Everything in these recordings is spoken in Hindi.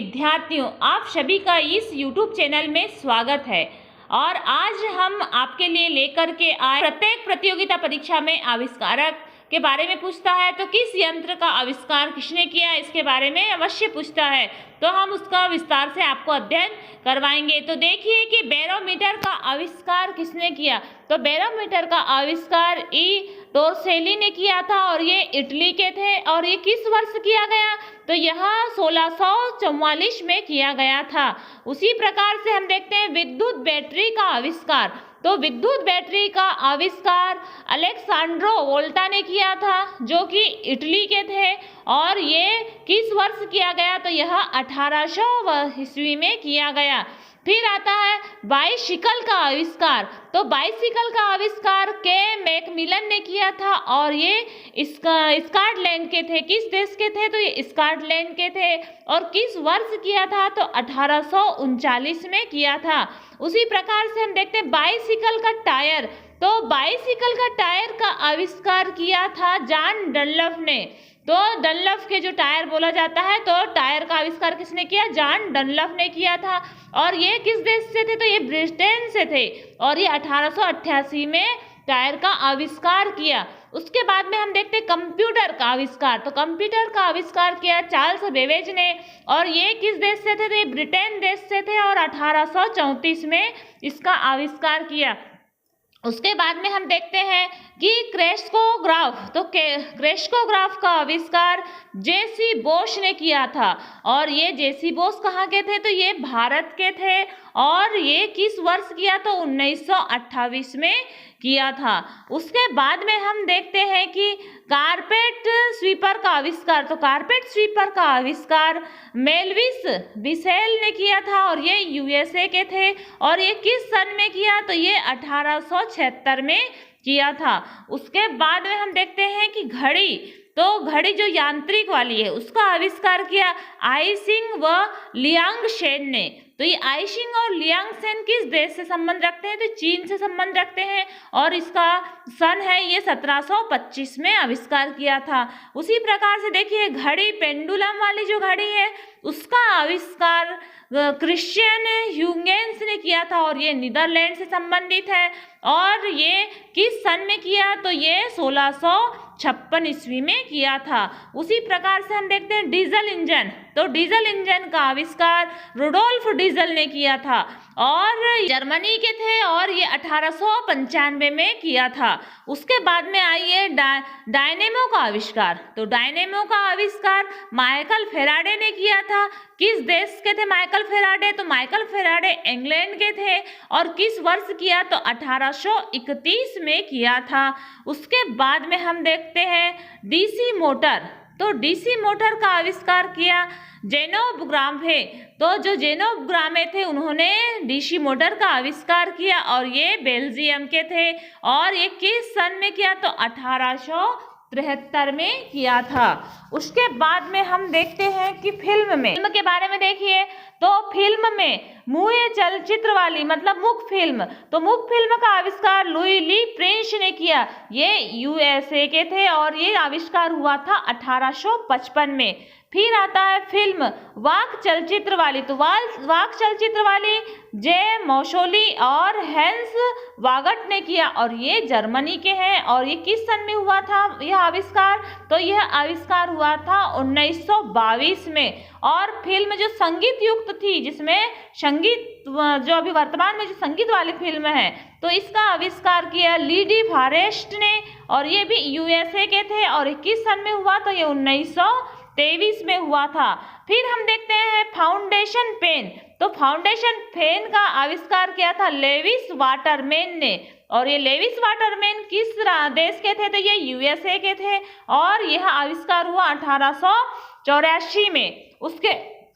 विद्यार्थियों, आप सभी का इस YouTube चैनल में स्वागत है। और आज हम आपके लिए लेकर के आए प्रत्येक प्रतियोगिता परीक्षा में आविष्कारक के बारे में पूछता है तो किस यंत्र का आविष्कार किसने किया, इसके बारे में अवश्य पूछता है, तो हम उसका विस्तार से आपको अध्ययन करवाएंगे। तो देखिए कि बैरोमीटर का आविष्कार किसने किया। तो बैरोमीटर का आविष्कार ई टोरसेली ने किया था और ये इटली के थे। और ये किस वर्ष किया गया, तो यह 1644 में किया गया था। उसी प्रकार से हम देखते हैं विद्युत बैटरी का आविष्कार। तो विद्युत बैटरी का आविष्कार अलेक्सांड्रो वोल्टा ने किया था, जो कि इटली के थे। और ये किस वर्ष किया गया, तो यह 1800 ईस्वी में किया गया। फिर आता है बाइसिकल का आविष्कार। तो बाइसिकल का आविष्कार के मैकमिलन ने किया था और ये स्कॉटलैंड के थे। किस देश के थे, तो ये स्कॉटलैंड के थे। और किस वर्ष किया था, तो 1839 में किया था। उसी प्रकार से हम देखते हैं बाइसिकल का टायर। तो बाइसिकल का टायर का आविष्कार किया था जॉन डनलप ने। तो डनलप के जो टायर बोला जाता है, तो टायर का आविष्कार किसने किया, जॉन डनलप ने किया था। और ये किस देश से थे, तो ये ब्रिटेन से थे। और ये 1888 में टायर का आविष्कार किया। उसके बाद में हम देखते हैं कंप्यूटर का आविष्कार। तो कंप्यूटर का आविष्कार किया चार्ल्स बेबेज ने। और ये किस देश से थे, तो ये ब्रिटेन देश से थे और 1834 में इसका आविष्कार किया। उसके बाद में हम देखते हैं कि क्रेस्कोग्राफ। तो क्रेस्कोग्राफ का आविष्कार जेसी बोस ने किया था। और ये जेसी बोस कहाँ के थे, तो ये भारत के थे। और ये किस वर्ष किया, तो 1928 में किया था। उसके बाद में हम देखते हैं कि कारपेट स्वीपर का आविष्कार। तो कारपेट स्वीपर का आविष्कार मेलविस बिसेल ने किया था और ये यूएसए के थे। और ये किस सन में किया, तो ये 1876 में किया था। उसके बाद में हम देखते हैं कि घड़ी। तो घड़ी जो यांत्रिक वाली है उसका आविष्कार किया आइसिंग व लियांगशेन ने। तो ये आइसिंग और लियांगशेन किस देश से संबंध रखते हैं, तो चीन से संबंध रखते हैं। और इसका सन है ये 1725 में आविष्कार किया था। उसी प्रकार से देखिए घड़ी पेंडुलम वाली जो घड़ी है उसका आविष्कार क्रिश्चियन ह्यूगेंस ने किया था और ये नीदरलैंड से संबंधित है। और ये किस सन में किया, तो ये 1656 ईस्वी में किया था। उसी प्रकार से हम देखते हैं डीजल इंजन। तो डीजल इंजन का आविष्कार रुडोल्फ डीजल ने किया था और जर्मनी के थे और ये 1895 में किया था। उसके बाद में आइए डायनेमो का आविष्कार। तो डायनेमो का आविष्कार माइकल फेराडे ने किया था। किस देश के थे माइकल फेराडे, तो माइकल फेराडे इंग्लैंड के थे। और किस वर्ष किया, तो 1831 में किया था। उसके बाद में हम देखते हैं डीसी मोटर। तो डीसी मोटर का आविष्कार किया जेनोब ग्राम्हे। तो जो जेनोब ग्राम्हे थे उन्होंने डीसी मोटर का आविष्कार किया और ये बेल्जियम के थे। और ये किस सन में किया, तो 1873 में किया था। उसके बाद में हम देखते हैं कि फिल्म के बारे में देखिए। तो फिल्म में मुए चलचित्र वाली मतलब मुख फिल्म। तो मुख फिल्म का आविष्कार लुई ली प्रिंस ने किया। ये यूएसए के थे और ये आविष्कार हुआ था 1855 में। फिर आता है फिल्म वाक चलचित्र वाली। तो वाक चलचित्र वाली जे मौसोली और हेंस वागट ने किया और ये जर्मनी के हैं। और ये किस सन में हुआ था यह आविष्कार, तो यह आविष्कार हुआ था 1922 में। और फिल्म जो संगीत युक्त थी, जिसमें संगीत जो अभी वर्तमान में जो संगीत वाली फिल्म है, तो इसका आविष्कार किया लीडी फॉरेस्ट ने और ये भी यूएसए के थे। और 21 सन में हुआ, तो ये 1923 में हुआ था। फिर हम देखते हैं फाउंडेशन पेन। तो फाउंडेशन पेन का आविष्कार किया था लेविस वाटरमैन ने। और ये लेविस वाटरमैन किस देश के थे, तो ये यूएसए के थे। और यह आविष्कार हुआ 1884 में। उसके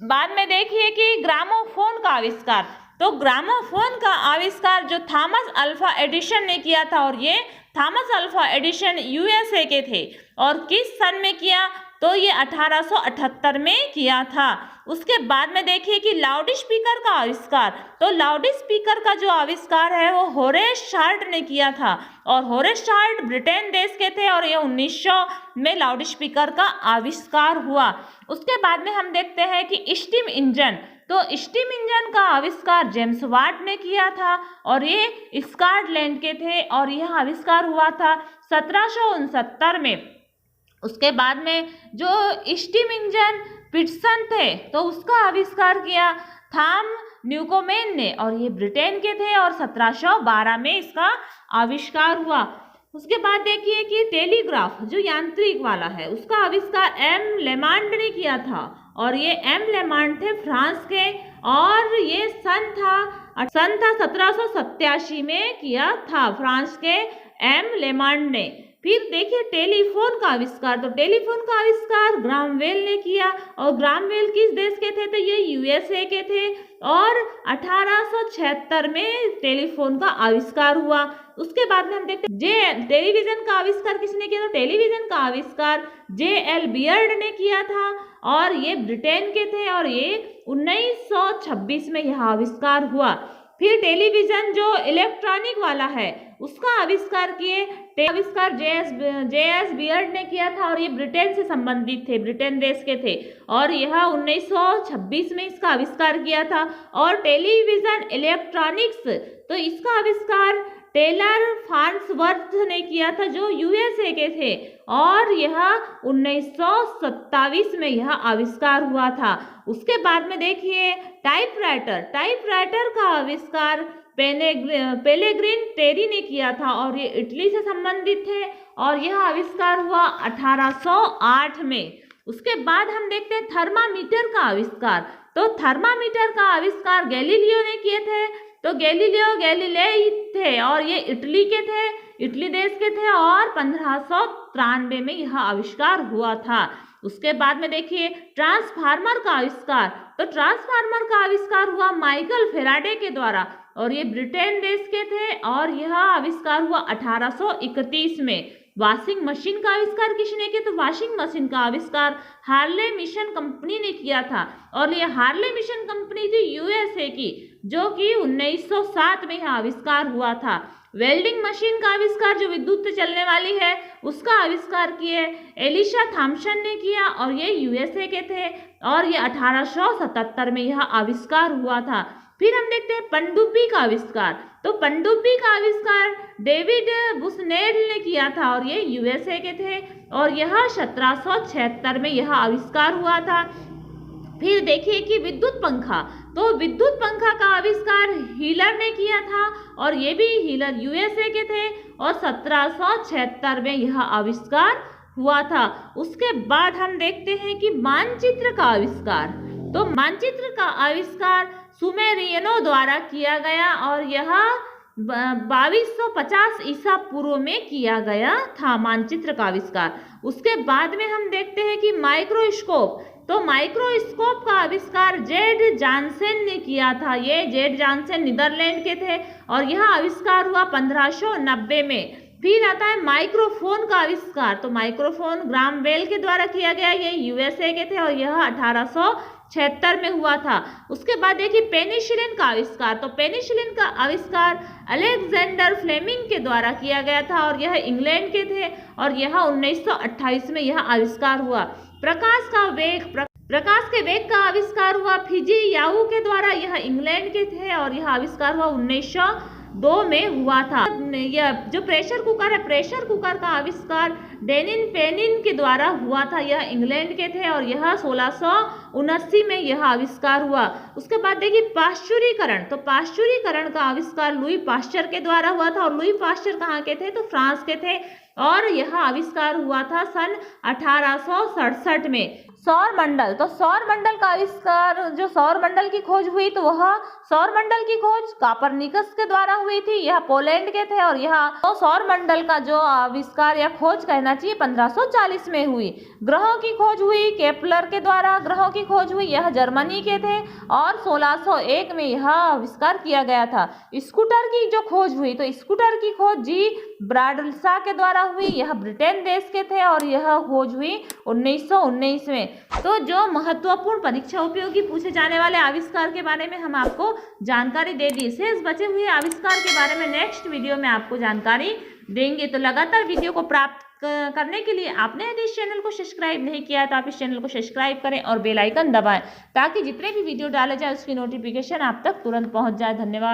बाद में देखिए कि ग्रामोफोन का आविष्कार। तो ग्रामोफोन का आविष्कार जो थॉमस अल्फा एडिसन ने किया था और ये थॉमस अल्फा एडिसन यूएसए के थे। और किस सन में किया, तो ये 1878 में किया था। उसके बाद में देखिए कि लाउड स्पीकर का आविष्कार, तो लाउड स्पीकर का जो आविष्कार है वो होरेस शार्ट ने किया था, और होरेस शार्ट ब्रिटेन देश के थे, और ये 1900 में लाउड स्पीकर का आविष्कार हुआ। उसके बाद में हम देखते हैं कि स्टीम इंजन, तो स्टीम इंजन का आविष्कार जेम्स वाट ने किया था, और ये स्कॉटलैंड के थे, और यह आविष्कार हुआ था 1769 में। उसके बाद में जो स्टीम इंजन पिटसन थे तो उसका आविष्कार किया थॉम न्यूकोमेन ने, और ये ब्रिटेन के थे, और 1712 में इसका आविष्कार हुआ। उसके बाद देखिए कि टेलीग्राफ जो यांत्रिक वाला है उसका आविष्कार एम लेमांड ने किया था, और ये एम लेमांड थे फ्रांस के, और ये सन था 1787 में किया था फ्रांस के एम लेमांड ने। फिर देखिए टेलीफोन का आविष्कार, तो टेलीफोन का आविष्कार ग्राहम बेल ने किया, और ग्राहम बेल किस देश के थे, तो ये यूएसए के थे, और 1876 में टेलीफोन का आविष्कार हुआ। उसके बाद में हम देखते हैं टेलीविजन का आविष्कार किसने किया था, टेलीविजन का आविष्कार जे.एल. बियर्ड ने किया था, और ये ब्रिटेन के थे, और ये 1926 में यह आविष्कार हुआ। फिर टेलीविजन जो इलेक्ट्रॉनिक वाला है उसका आविष्कार आविष्कार जे.एस. बियर्ड ने किया था, और ये ब्रिटेन से संबंधित थे, ब्रिटेन देश के थे, और यह 1926 में इसका आविष्कार किया था। और टेलीविजन इलेक्ट्रॉनिक्स, तो इसका आविष्कार टेलर फार्न्सवर्थ ने किया था जो यूएसए के थे, और यह 1927 में यह आविष्कार हुआ था। उसके बाद में देखिए टाइपराइटर का आविष्कार पेलेग्रिन टेरी ने किया था, और ये इटली से संबंधित थे, और यह आविष्कार हुआ 1808 में। उसके बाद हम देखते हैं थर्मामीटर का आविष्कार, तो थर्मामीटर का आविष्कार गैलीलियो ने किए थे, तो गैलीलियो गैलीलेई थे, और ये इटली के थे, इटली देश के थे, और 1593 में यह आविष्कार हुआ था। उसके बाद में देखिए ट्रांसफार्मर का आविष्कार, तो ट्रांसफार्मर का आविष्कार हुआ माइकल फेराडे के द्वारा, और ये ब्रिटेन देश के थे, और यह आविष्कार हुआ 1831 में। वॉशिंग मशीन का आविष्कार किसने किया, तो वॉशिंग मशीन का आविष्कार हार्ले मिशन कंपनी ने किया था, और ये हार्ले मिशन कंपनी थी यूएसए की, जो कि 1907 में यह आविष्कार हुआ था। वेल्डिंग मशीन का आविष्कार जो विद्युत से चलने वाली है उसका आविष्कार किए एलिशा थॉम्सन ने किया, और ये यूएसए के थे, और ये 1877 में यह आविष्कार हुआ था। फिर हम देखते हैं पनडुब्बी का आविष्कार, तो पनडुब्बी का आविष्कार डेविड बुसनेल ने किया था, और ये यूएसए के थे, और यह 1776 में यह आविष्कार हुआ था। फिर देखिए कि विद्युत पंखा, तो विद्युत पंखा का आविष्कार हीलर ने किया था, और ये भी हीलर यूएसए के थे, और 1776 में यह आविष्कार हुआ था। उसके बाद हम देखते हैं कि मानचित्र का आविष्कार, तो मानचित्र का आविष्कार सुमेरियनों द्वारा किया गया, और यह 2250 ईसा पूर्व में किया गया था मानचित्र का आविष्कार। उसके बाद में हम देखते हैं कि माइक्रोस्कोप, तो माइक्रोस्कोप का आविष्कार जेड जॉनसन ने किया था, ये जेड जॉनसन नीदरलैंड के थे, और यह आविष्कार हुआ 1590 में। फिर आता है माइक्रोफोन का आविष्कार, तो माइक्रोफोन ग्राहम बेल के द्वारा किया गया, ये यूएसए के थे, और यह 1876 में हुआ था। उसके बाद देखिए पेनिसिलिन का आविष्कार, तो पेनिसिलिन का आविष्कार अलेक्जेंडर फ्लेमिंग के द्वारा किया गया था, और यह इंग्लैंड के थे, और यह 1928 में यह आविष्कार हुआ। प्रकाश के वेग का आविष्कार हुआ फिजी याऊ के द्वारा, यह इंग्लैंड के थे, और यह आविष्कार हुआ 1902 में हुआ था। यह जो प्रेशर कुकर है, प्रेशर कुकर का आविष्कार डेनिन पेनिन के द्वारा हुआ था, यह इंग्लैंड के थे, और यह 1679 में यह आविष्कार हुआ। उसके बाद देखिए पाश्चुरीकरण, तो पाश्चुरीकरण का आविष्कार लुई पाश्चर के द्वारा हुआ था, और लुई पाश्चर कहाँ के थे, तो फ्रांस के थे, और यह आविष्कार हुआ था सन 1867 में। सौर मंडल। तो सौर मंडल का आविष्कार, जो सौर मंडल की खोज हुई, तो वह सौर मंडल की खोज कोपरनिकस के द्वारा हुई थी। यह पोलैंड के थे। और यह तो सौर मंडल का जो आविष्कार या खोज कहना चाहिए 1540 में हुई। ग्रहों की खोज हुई केपलर के द्वारा, ग्रहों की खोज हुई, यह जर्मनी के थे। और 1601 में यह आविष्कार किया गया था। स्कूटर की जो खोज हुई, तो स्कूटर की खोज जी ब्राडशा के द्वारा हुई। यह ब्रिटेन देश के थे और यह खोज हुई 1919 में। तो जो महत्वपूर्ण परीक्षा उपयोगी पूछे जाने वाले आविष्कार के बारे में हम आपको जानकारी दे दी। शेष बचे हुए आविष्कार के बारे में नेक्स्ट वीडियो में आपको जानकारी देंगे। तो लगातार वीडियो को प्राप्त करने के लिए आपने यदि इस चैनल को सब्सक्राइब नहीं किया तो आप इस चैनल को सब्सक्राइब करें और बेल आइकन दबाएं, ताकि जितने भी वीडियो डाले जाए उसकी नोटिफिकेशन आप तक तुरंत पहुंच जाए। धन्यवाद।